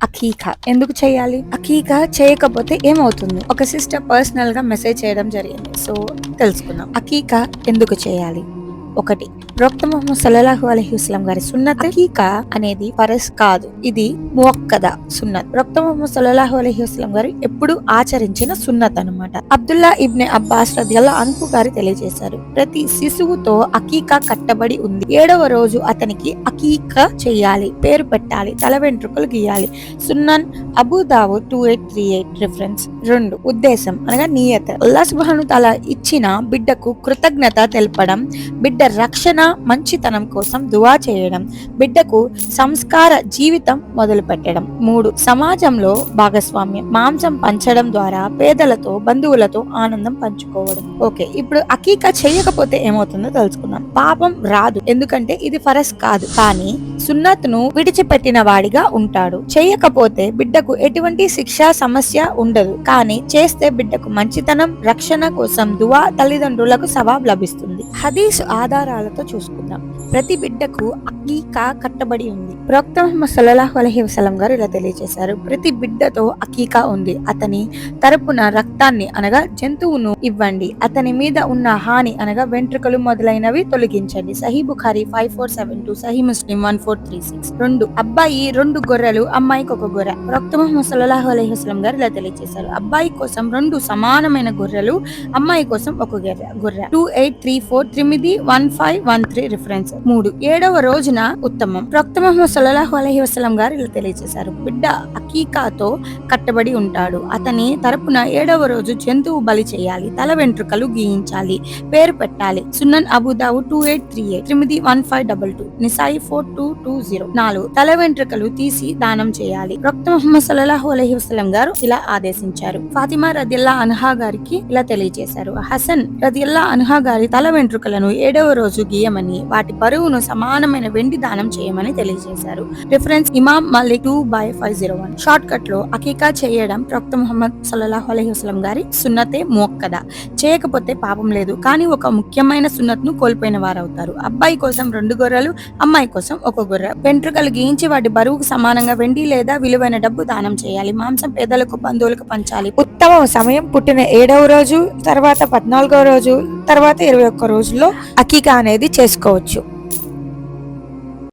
అకీకా ఎందుకు చేయాలి? అకీకా చేయకపోతే ఏమవుతుంది? ఒక సిస్టర్ పర్సనల్ గా మెసేజ్ చేయడం జరిగింది. సో తెలుసుకుందాం. అకీకా ఎందుకు చేయాలి? ఒకటి, ప్రవక్త ముహమ్మద్ సల్లల్లాహు అలైహి వసల్లం గారి సున్నత్. అకీకా అనేది ఫరజ్ కాదు, ఇది మువక్కద సున్నత్. ప్రవక్త ముహమ్మద్ సల్లల్లాహు అలైహి వసల్లం గారు ఎప్పుడు ఆచరించిన సున్నత్ అన్నమాట. అబ్దుల్లా ఇబ్నె అబ్బాస్ రదియల్లాహు అన్హు గారు తెలియజేశారు, ప్రతి శిశువుతో అకీకా కట్టబడి ఉంది. 7వ రోజు అతనికి అకీకా చేయాలి, పేరు పెట్టాలి, తల వెంట్రుకలు గీయాలి. సున్నన్ అబూ దావూద్ 2838 రిఫరెన్స్. 2, ఉద్దేశం అనగా నియత్. అల్లాహ్ సుబ్హానహు తఆలా ఇచ్చిన బిడ్డకు కృతజ్ఞత తెలపడం, బిడ్డ రక్షణ మంచితనం కోసం దువా చేయడం, బిడ్డకు సంస్కార జీవితం మొదలు పెట్టడం. 3, సమాజంలో భాగస్వామ్యం, మాంసం పంచడం ద్వారా పేదలతో బంధువులతో ఆనందం పంచుకోవడం. ఓకే, ఇప్పుడు అకీకా చేయకపోతే ఏమవుతుందో తెలుసుకుందాం. పాపం రాదు, ఎందుకంటే ఇది ఫరజ్ కాదు, కానీ సున్నత్ ను విడిచిపెట్టిన వాడిగా ఉంటాడు. చేయకపోతే బిడ్డకు ఎటువంటి శిక్ష సమస్య ఉండదు, కానీ చేస్తే బిడ్డకు మంచితనం రక్షణ కోసం దువా, తల్లిదండ్రులకు సవాబ్ లభిస్తుంది. హదీస్ ఆధారాలతో చూసుకుందాం. ప్రతి బిడ్డకు అకీకా కట్టబడి ఉంది. ప్రవక్త ముహమ్మద్ సల్లల్లాహు అలైహి వసల్లం గారు ఇలా తెలియజేశారు, ప్రతి బిడ్డతో అకీకా ఉంది. అతని తరపున రక్తాన్ని అనగా జంతువును ఇవ్వండి, అతని మీద ఉన్న హాని అనగా వెంట్రుకలు మొదలైనవి తొలగించండి. సహీ బుఖారీ 5472, సహీ ముస్లిం 1436. 2, అబ్బాయి 2 గొర్రెలు, అమ్మాయికి 1 గొర్రె. ప్రవక్త ముహమ్మద్ సల్లల్లాహు అలైహి వసల్లం గారు ఇలా తెలియజేశారు, అబ్బాయి కోసం 2 సమానమైన గొర్రెలు, అమ్మాయి కోసం 1 గొర్రె. 2834 రిఫరెన్స్. 3, 7వ రోజున ఉత్తమం. ప్రవక్త ముహమ్మద్ సల్లల్లాహు అలైహి వసల్లం గారు ఇలా తెలియజేశారు, బిడ్డ అకీకాతో కట్టబడి ఉంటాడు, అతని తరపున 7వ రోజు జంతువు బలి చేయాలి, తల వెంట్రుకలు గీయించాలి, పేరు పెట్టాలి. సున్నన్ అబూ దావూద్ 2838, 1522, నిసాయి 4220. 4, తల వెంట్రుకలు తీసి దానం చేయాలి. ప్రవక్త ముహమ్మద్ సల్లల్లాహు అలైహి వసల్లం గారు ఇలా ఆదేశించారు. ఫాతిమా రదియల్లాహు అన్హా గారికి ఇలా తెలియజేశారు, హసన్ రదియల్లాహు అన్హా గారి తల వెంట్రుకలను 7వ రోజు గీయమని, వాటి బరువును సమానమైన వెండి దానం చేయమని తెలియజేశారు. రిఫరెన్స్ ఇమాం మలిక్ 2/501. షార్ట్ కట్ లో అకీకా చేయడం ప్రవక్త ముహమ్మద్ సల్లల్లాహు అలైహి వసల్లం గారి సున్నతే మువక్కద. చేయకపోతే పాపం లేదు, కానీ ఒక ముఖ్యమైన సున్నత్ ను కోల్పోయిన వారవుతారు. అబ్బాయి కోసం 2 గొర్రెలు, అమ్మాయి కోసం 1 గొర్రె. వెంట్రుకలు గీయించి వాటి బరువుకు సమానంగా వెండి లేదా విలువైన డబ్బు దానం చేయాలి. మాంసం పేదలకు బంధువులకు పంచాలి. ఉత్తమ సమయం పుట్టిన 7వ రోజు, తర్వాత 14వ రోజు, తర్వాత 21 రోజుల్లో అకీకా అనేది చేసుకోవచ్చు.